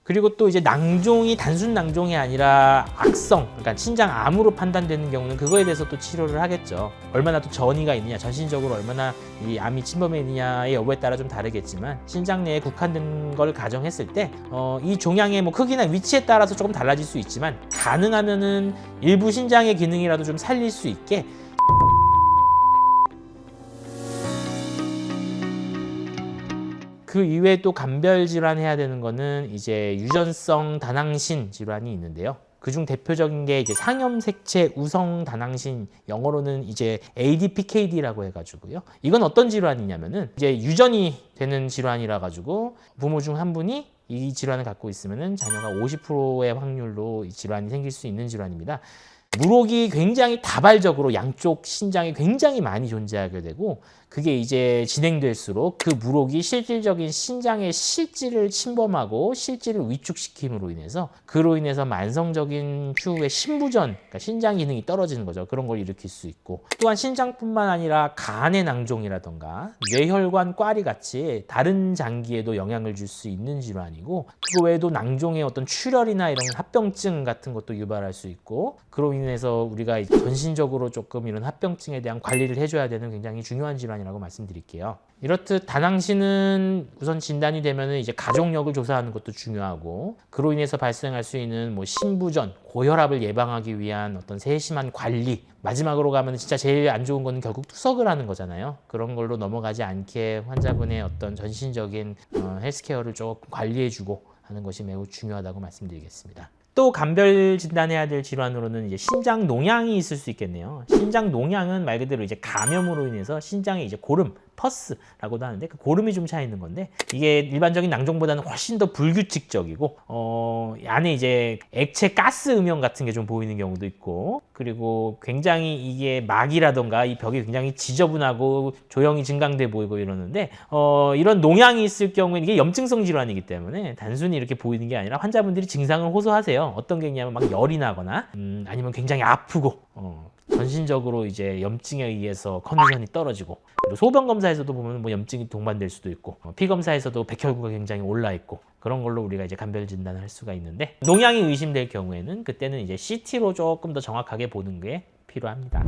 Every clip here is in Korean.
그리고 또 이제 낭종이 단순 낭종이 아니라 악성, 그러니까 신장암으로 판단되는 경우는 그거에 대해서 또 치료를 하겠죠. 얼마나 또 전이가 있느냐, 전신적으로 얼마나 이 암이 침범해 있느냐의 여부에 따라 좀 다르겠지만 신장 내에 국한된 걸 가정했을 때 이 종양의 뭐 크기나 위치에 따라서 조금 달라질 수 있지만 가능하면은 일부 신장의 기능이라도 좀 살릴 수 있게 그 이외에 또 간별 질환 해야 되는 거는 이제 유전성 다낭신 질환이 있는데요. 그중 대표적인 게 이제 상염색체 우성 다낭신, 영어로는 이제 ADPKD라고 해가지고요. 이건 어떤 질환이냐면은 이제 유전이 되는 질환이라 가지고 부모 중 한 분이 이 질환을 갖고 있으면은 자녀가 50%의 확률로 이 질환이 생길 수 있는 질환입니다. 물혹이 굉장히 다발적으로 양쪽 신장에 굉장히 많이 존재하게 되고 그게 이제 진행될수록 그 물혹이 실질적인 신장의 실질을 침범하고 실질을 위축시킴으로 인해서 그로 인해서 만성적인 추후에 신부전, 그러니까 신장 기능이 떨어지는 거죠. 그런 걸 일으킬 수 있고 또한 신장뿐만 아니라 간의 낭종이라던가 뇌혈관 꽈리 같이 다른 장기에도 영향을 줄 수 있는 질환이고 그 외에도 낭종의 어떤 출혈이나 이런 합병증 같은 것도 유발할 수 있고 그로 인해서 우리가 전신적으로 조금 이런 합병증에 대한 관리를 해줘야 되는 굉장히 중요한 질환이라고 말씀드릴게요. 이렇듯 다낭신은 우선 진단이 되면은 이제 가족력을 조사하는 것도 중요하고 그로 인해서 발생할 수 있는 뭐 신부전, 고혈압을 예방하기 위한 어떤 세심한 관리, 마지막으로 가면 진짜 제일 안 좋은 거는 결국 투석을 하는 거잖아요. 그런 걸로 넘어가지 않게 환자분의 어떤 전신적인 헬스케어를 조금 관리해주고 하는 것이 매우 중요하다고 말씀드리겠습니다. 또 간별 진단해야 될 질환으로는 이제 신장 농양이 있을 수 있겠네요. 신장 농양은 말 그대로 이제 감염으로 인해서 신장에 이제 고름, 퍼스라고도 하는데 그 고름이 좀 차 있는 건데 이게 일반적인 낭종보다는 훨씬 더 불규칙적이고 안에 이제 액체 가스 음영 같은 게 좀 보이는 경우도 있고 그리고 굉장히 이게 막이라던가 이 벽이 굉장히 지저분하고 조형이 증강돼 보이고 이러는데 이런 농양이 있을 경우에 이게 염증성 질환이기 때문에 단순히 이렇게 보이는 게 아니라 환자분들이 증상을 호소하세요. 어떤 게 있냐면 막 열이 나거나 아니면 굉장히 아프고 전신적으로 이제 염증에 의해서 컨디션이 떨어지고 그리고 소변 검사에서도 보면 뭐 염증이 동반될 수도 있고 피 검사에서도 백혈구가 굉장히 올라 있고 그런 걸로 우리가 이제 간별 진단을 할 수가 있는데 농양이 의심될 경우에는 그때는 이제 CT로 조금 더 정확하게 보는 게 필요합니다.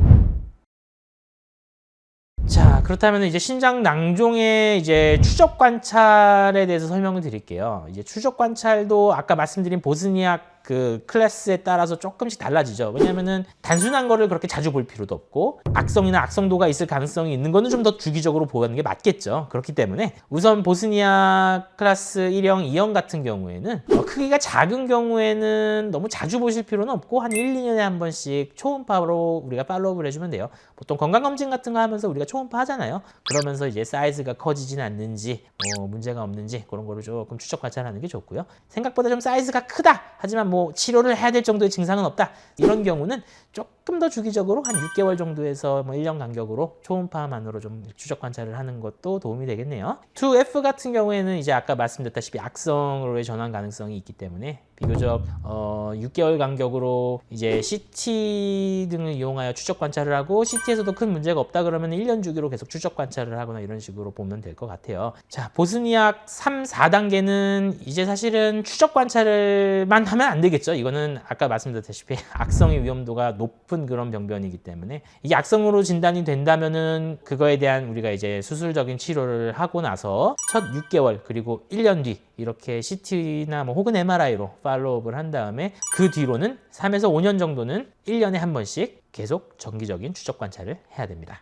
자, 그렇다면 이제 신장 낭종의 이제 추적 관찰에 대해서 설명을 드릴게요. 이제 추적 관찰도 아까 말씀드린 보스니악 그 클래스에 따라서 조금씩 달라지죠. 왜냐면은 단순한 거를 그렇게 자주 볼 필요도 없고 악성이나 악성도가 있을 가능성이 있는 거는 좀 더 주기적으로 보는 게 맞겠죠. 그렇기 때문에 우선 보스니악 클래스 1형, 2형 같은 경우에는 크기가 작은 경우에는 너무 자주 보실 필요는 없고 한 1, 2년에 한 번씩 초음파로 우리가 팔로우업을 해주면 돼요. 보통 건강검진 같은 거 하면서 우리가 초음파 하잖아요. 그러면서 이제 사이즈가 커지진 않는지 문제가 없는지 그런 거를 조금 추적 관찰하는 게 좋고요. 생각보다 좀 사이즈가 크다 하지만 뭐 치료를 해야 될 정도의 증상은 없다 이런 경우는 조금 더 주기적으로 한 6개월 정도에서 뭐 1년 간격으로 초음파만으로 좀 추적 관찰을 하는 것도 도움이 되겠네요. 2F 같은 경우에는 이제 아까 말씀드렸다시피 악성으로의 전환 가능성이 있기 때문에 비교적 6개월 간격으로 이제 CT 등을 이용하여 추적 관찰을 하고 CT에서도 큰 문제가 없다 그러면 1년 주기로 계속 추적 관찰을 하거나 이런 식으로 보면 될 것 같아요. 자, 보스니악 3, 4단계는 이제 사실은 추적 관찰을만 하면 안 되겠죠. 이거는 아까 말씀드렸다시피 악성의 위험도가 높은 그런 병변이기 때문에 이게 악성으로 진단이 된다면은 그거에 대한 우리가 이제 수술적인 치료를 하고 나서 첫 6개월 그리고 1년 뒤 이렇게 CT나 뭐 혹은 MRI로 팔로우업을 한 다음에 그 뒤로는 3에서 5년 정도는 1년에 한 번씩 계속 정기적인 추적 관찰을 해야 됩니다.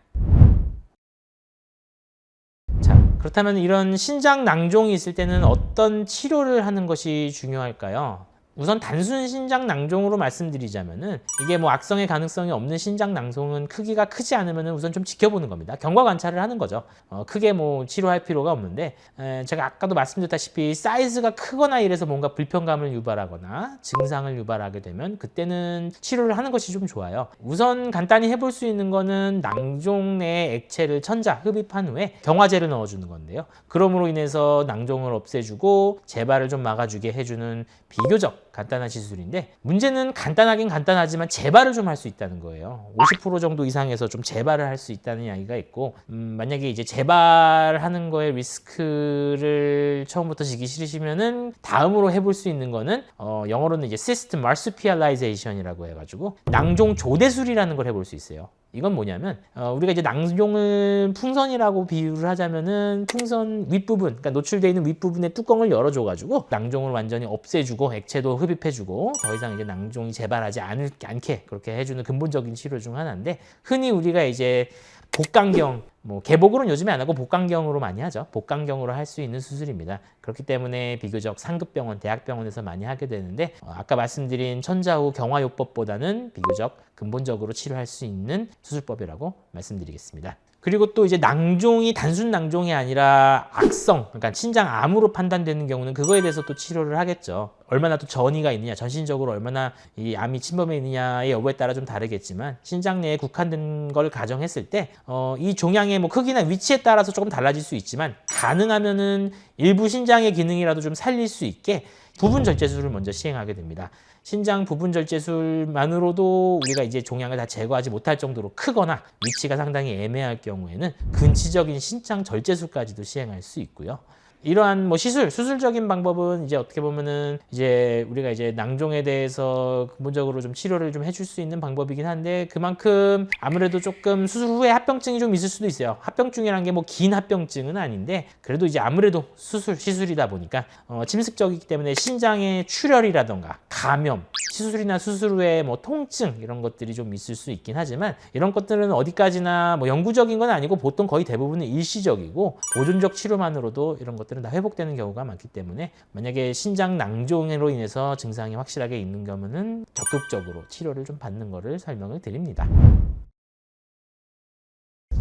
자, 그렇다면 이런 신장 낭종이 있을 때는 어떤 치료를 하는 것이 중요할까요? 우선 단순 신장 낭종으로 말씀드리자면은 이게 뭐 악성의 가능성이 없는 신장 낭종은 크기가 크지 않으면은 우선 좀 지켜보는 겁니다. 경과 관찰을 하는 거죠. 크게 뭐 치료할 필요가 없는데 제가 아까도 말씀드렸다시피 사이즈가 크거나 이래서 뭔가 불편감을 유발하거나 증상을 유발하게 되면 그때는 치료를 하는 것이 좀 좋아요. 우선 간단히 해볼 수 있는 거는 낭종 내에 액체를 천자 흡입한 후에 경화제를 넣어주는 건데요. 그럼으로 인해서 낭종을 없애주고 재발을 좀 막아주게 해주는 비교적 간단한 시술인데 문제는 간단하긴 간단하지만 재발을 좀 할 수 있다는 거예요. 50% 정도 이상에서 좀 재발을 할 수 있다는 이야기가 있고 만약에 이제 재발하는 거에 리스크를 처음부터 지기 싫으시면은 다음으로 해볼 수 있는 거는 영어로는 이제 시스템 마르수피알라이제이션이라고 해가지고 낭종 조대술이라는 걸 해볼 수 있어요. 이건 뭐냐면 우리가 이제 낭종을 풍선이라고 비유를 하자면은 풍선 윗부분, 그러니까 노출되어 있는 윗부분의 뚜껑을 열어줘가지고 낭종을 완전히 없애주고 액체도 흡입해주고 더 이상 이제 낭종이 재발하지 않게 그렇게 해주는 근본적인 치료 중 하나인데 흔히 우리가 이제 복강경, 뭐 개복으로는 요즘에 안 하고 복강경으로 많이 하죠. 복강경으로 할 수 있는 수술입니다. 그렇기 때문에 비교적 상급병원, 대학병원에서 많이 하게 되는데 아까 말씀드린 천자후 경화요법보다는 비교적 근본적으로 치료할 수 있는 수술법이라고 말씀드리겠습니다. 그리고 또 이제 낭종이 단순 낭종이 아니라 악성, 그러니까 신장암으로 판단되는 경우는 그거에 대해서 또 치료를 하겠죠. 얼마나 또 전이가 있느냐, 전신적으로 얼마나 이 암이 침범해 있느냐의 여부에 따라 좀 다르겠지만 신장 내에 국한된 걸 가정했을 때 이 종양의 뭐 크기나 위치에 따라서 조금 달라질 수 있지만 가능하면은 일부 신장의 기능이라도 좀 살릴 수 있게 부분 절제술을 먼저 시행하게 됩니다. 신장 부분 절제술만으로도 우리가 이제 종양을 다 제거하지 못할 정도로 크거나 위치가 상당히 애매할 경우에는 근치적인 신장 절제술까지도 시행할 수 있고요. 이러한 뭐 수술적인 방법은 이제 어떻게 보면은 이제 우리가 이제 낭종에 대해서 근본적으로 좀 치료를 좀 해줄 수 있는 방법이긴 한데 그만큼 아무래도 조금 수술 후에 합병증이 좀 있을 수도 있어요. 합병증이란 게 뭐 긴 합병증은 아닌데 그래도 이제 아무래도 시술이다 보니까 침습적이기 때문에 신장의 출혈이라던가 감염, 시술이나 수술 후에 뭐 통증 이런 것들이 좀 있을 수 있긴 하지만 이런 것들은 어디까지나 뭐 영구적인 건 아니고 보통 거의 대부분은 일시적이고 보존적 치료만으로도 이런 것들은 다 회복되는 경우가 많기 때문에 만약에 신장 낭종으로 인해서 증상이 확실하게 있는 경우는 적극적으로 치료를 좀 받는 것을 설명을 드립니다.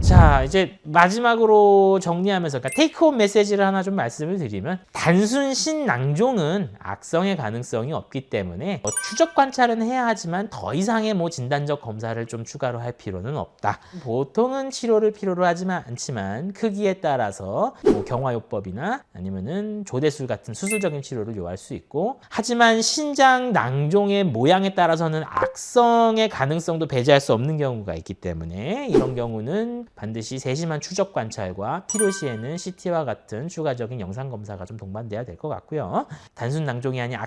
자, 이제 마지막으로 정리하면서 그러니까 테이크홈 메시지를 하나 좀 말씀을 드리면 단순 신낭종은 악성의 가능성이 없기 때문에 추적 관찰은 해야 하지만 더 이상의 뭐 진단적 검사를 좀 추가로 할 필요는 없다. 보통은 치료를 필요로 하지만 않지만 크기에 따라서 뭐 경화요법이나 아니면은 조대술 같은 수술적인 치료를 요할 수 있고 하지만 신장 낭종의 모양에 따라서는 악성의 가능성도 배제할 수 없는 경우가 있기 때문에 이런 경우는 반드시 세심한 추적 관찰과 필요시에는 CT와 같은 추가적인 영상 검사가 좀 동반돼야 될 것 같고요. 단순 낭종이 아닌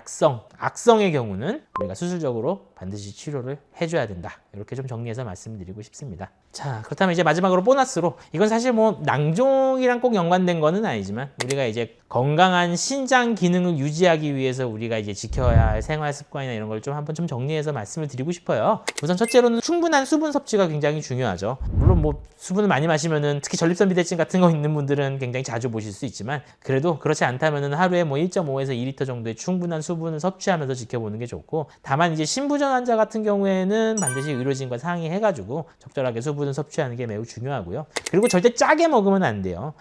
악성의 경우는 우리가 수술적으로 반드시 치료를 해줘야 된다. 이렇게 좀 정리해서 말씀드리고 싶습니다. 자, 그렇다면 이제 마지막으로 보너스로 이건 사실 뭐 낭종이랑 꼭 연관된 거는 아니지만 우리가 이제 건강한 신장 기능을 유지하기 위해서 우리가 이제 지켜야 할 생활 습관이나 이런 걸 좀 한번 좀 정리해서 말씀을 드리고 싶어요. 우선 첫째로는 충분한 수분 섭취가 굉장히 중요하죠. 물론 뭐 수분을 많이 마시면은 특히 전립선 비대증 같은 거 있는 분들은 굉장히 자주 보실 수 있지만 그래도 그렇지 않다면은 하루에 뭐 1.5에서 2리터 정도의 충분한 수분을 섭취하면서 지켜보는 게 좋고 다만 이제 신부전 환자 같은 경우에는 반드시 의료진과 상의해가지고 적절하게 수분을 섭취하는 게 매우 중요하고요. 그리고 절대 짜게 먹으면 안 돼요.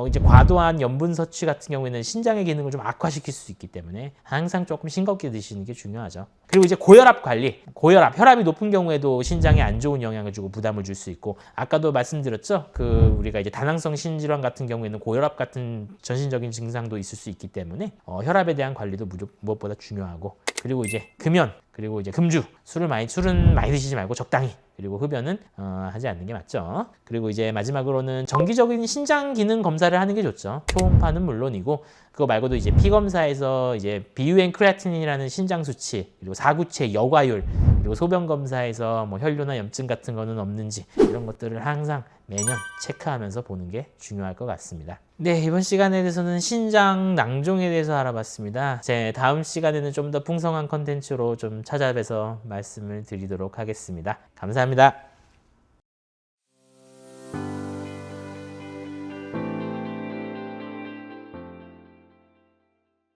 이제 과도한 염분 섭취 같은 경우에는 신장의 기능을 좀 악화시킬 수 있기 때문에 항상 조금 싱겁게 드시는 게 중요하죠. 그리고 이제 고혈압 관리, 혈압이 높은 경우에도 신장에 안 좋은 영향을 주고 부담을 줄 수 있고 아까도 말씀드렸죠. 우리가 이제 다낭성 신질환 같은 경우에는 고혈압 같은 전신적인 증상도 있을 수 있기 때문에 혈압에 대한 관리도 무엇보다 중요하고 그리고 이제 금연 그리고 이제 금주 술은 많이 드시지 말고 적당히 그리고 흡연은 하지 않는 게 맞죠. 그리고 이제 마지막으로는 정기적인 신장 기능 검사를 하는 게 좋죠. 초음파는 물론이고 그거 말고도 이제 피 검사에서 이제 비유엔 크레아티닌이라는 신장 수치 그리고 사구체 여과율 그리고 소변 검사에서 뭐 혈뇨나 염증 같은 거는 없는지 이런 것들을 항상 매년 체크하면서 보는 게 중요할 것 같습니다. 네, 이번 시간에 대해서는 신장 낭종에 대해서 알아봤습니다. 제 다음 시간에는 좀 더 풍성한 컨텐츠로 좀 찾아뵈서 말씀을 드리도록 하겠습니다. 감사합니다.